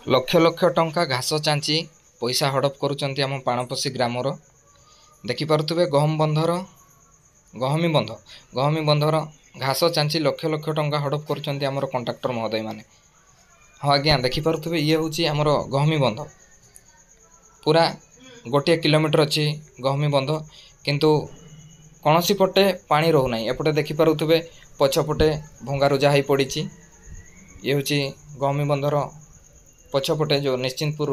लक्ष लक्ष टंका घास चांची पैसा हड़प करुँच आम पाणपशी ग्रामर देखिपे गहमी बंधर घास चांची लक्ष लक्ष टंका हड़प कर कंट्राक्टर महोदय मैंने। हाँ आज्ञा देखिपे ये हूँ आमर गहमी बंध पूरा 1 किलोमीटर अच्छी गहमी बंध किंतु कौन सी पटे पानी रोना एपटे देखिपे पछपटे भंगारुजा हो पड़ी। ये हूँ गहमी बंधर पछपटे जो निश्चिंतपुर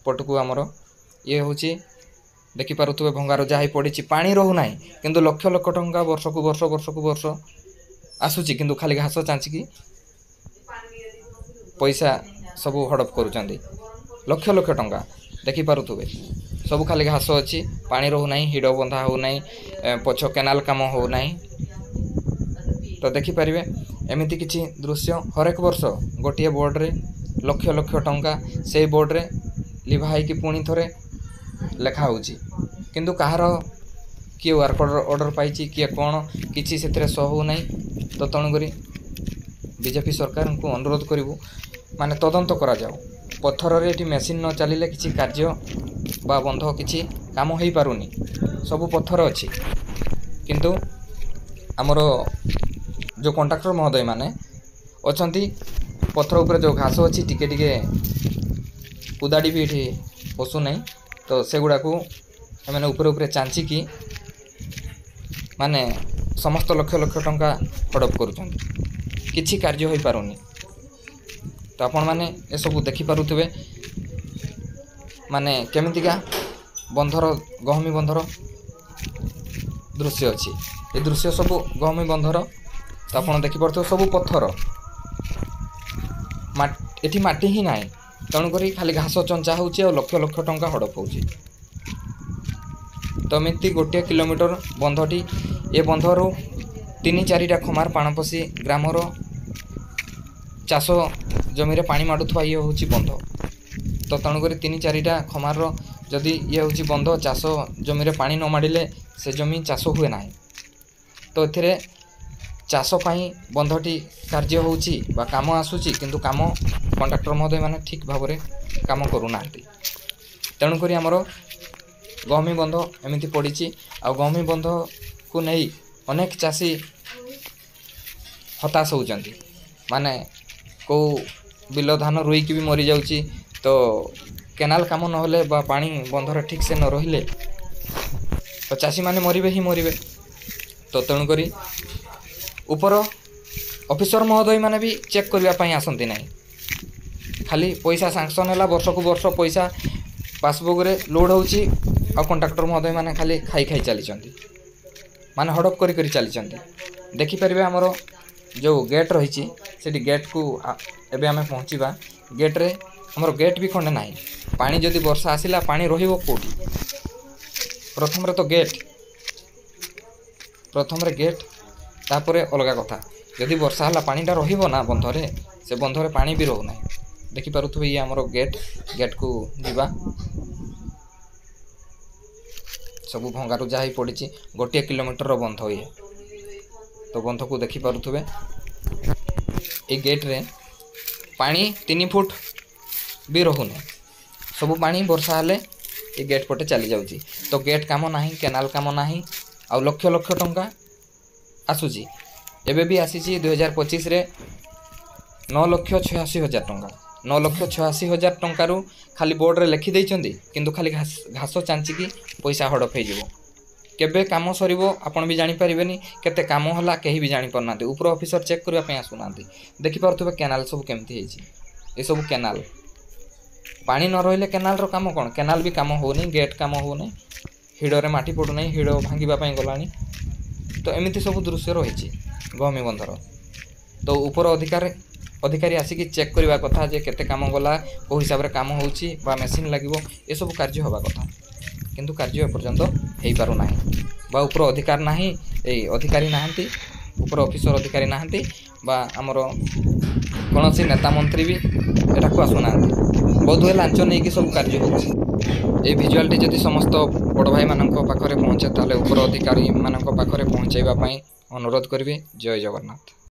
पटकू आमर ये हूँ देखिपे भंगारुजा हो पड़ी पानी रोना किंतु लक्ष लक्ष टंका वर्ष को वर्ष आसूची किंतु खाली घास चांचिकी पैसा सबू हड़प करुँच लक्ष लक्ष टंका देखिपे सब खाली घास अच्छी पानी रोना हिड़ बंधा होना पछ केनाल काम होना तो देखिपारे एमती किसी दृश्य हरेक वर्ष गोटे बोर्ड रे लक्ष लक्ष टंका से बोर्ड रे लिभाई कि पुणी थरे लेखा होची किंतु कहार किए वर्क ऑर्डर पाई किए कौन किसी से शो हो नहीं। तो तेणुक बीजेपी सरकार को अनुरोध करूँ माने तदंत करा जाओ पत्थर रे एटी मेसीन न चलिले किसी कार्य बा बंध किसी काम हो पारुनी सबू पत्थर अच्छी किंतु आमर जो कंट्राक्टर महोदय माने अच्छी पत्थर उपर जो घास अच्छी टिके टिके उदाड़ी भी ये पशु नहीं तो सेगुड़ा को मैंने ऊपर चांचिकी माने समस्त लक्ष लक्ष टंका हड़प करुँच किसी कार्य हो पारुनी। तो आपण मैंने ये सब देखिपे माने केमितिका बंधर गहमी बंधर दृश्य अच्छी ये दृश्य सब गहमी बंधर तो आप देखिपे सब पत्थर एटी माटी ही ना तेणुक खाली घास चंचा हो लक्ष लक्ष टंका हड़प हो। तो एमती 1 किलोमीटर बंधटी ये बंधर 3-4टा खमार पाणपशी ग्रामर चाष जमी रे पानी माडुवा ये हूँ बंध तो तेणुक 3-4टा खमार जदि ये हूँ बंध चाष जमी रे पानी न माड़े से जमी चाष हुए ना तो ए चाषपाई बंधटी कार्य होची बा काम आसूची किंतु काम कंट्राक्टर महोदय माने ठीक भाव में काम करूना तेणुक आमर गहमी बंध एमती पड़ी आ गहमी बंध को नहीं अनेक चाषी हताश होती माने को बिल धान रुईकी भी मरी जाउची तो केनाल काम नहले बा पानी बंधर ठीक से न रहिले तो चाषी माने मरिबे ही मरिबे। तो तेणुक ऊपर ऑफिसर महोदय माने भी चेक करने आसती ना खाली पैसा सांक्शन है वर्ष को वर्ष पैसा पासबुक रे लोड होची आ कंट्राक्टर महोदय माने खाली खाई खाई चली माने हड़प करी चली देखिपारे आमर जो गेट रही से गेट को एबे आमे पहुँचवा गेट रे आमर गेट भी खंडे ना पानी जदि वर्षा आसिला पानी रहिबो कोठी प्रथम रे तो प्रथम रे गेट तापर अलग कथा जदि वर्षा है पानीटा रहिबो ना बंधरे से बंधरे पानी भी रोना देखिपे ये आमर गेट को जीवा सब भंगारुजा हो पड़ी 1 किलोमीटर बंध ये तो बंध को देखिपे ये गेट रे पानी 3 फुट भी रोने सब पानी वर्षा हेले ये गेट पटे चली जाऊँगी तो गेट काम ना केनाल काम ना आ लक्ष लक्ष टंका आसूची एबे भी आसी 2025 रे 9,86,000 टंका 9,86,000 टंकारु खाली बोर्ड रे लिखि देइचंदी किंतु खाली घास चांचिकी पैसा हड़प हो केबे काम सरीबो आपण भी जानि परिबेनी केते काम होला केही भी जानि परनाते ऊपर ऑफिसर चेक करबा पय आसुनांती देखि परथबे केनाल सब केमती हेची ए सब केनाल पानी न रहिले केनाल रो काम कोन केनाल भी काम होनी गेट काम होनी हिडरे माटी पडु नै हिड भांगीबा पय गलानी तो एमती सब दृश्य रही गहमी बंधर। तो ऊपर अधिकारी आसिकी चेक करवा कथा जे केते काम गला को हिसाब रे काम होउची बा मेसीन लागिवो ए सब कार्य होबा कथा किंतु कार्य एपर्यंत हो पारु नाही बा ऊपर अधिकार नाही ए अधिकारी नाहंती ऊपर ऑफिसर अधिकारी नाहंती बा हमर कोनोसी नेता मंत्री भी एटा को आसुनांती बहुत हुए लांच नहीं कि सब कार्य होउची। ये भिजुआलटी जदि समस्त बड़ भाई मानक पाखरे पहुँचे ताले ऊपर अधिकारी मानक पाखरे पहुँचाइबा पई अनुरोध करिवे। जय जगन्नाथ।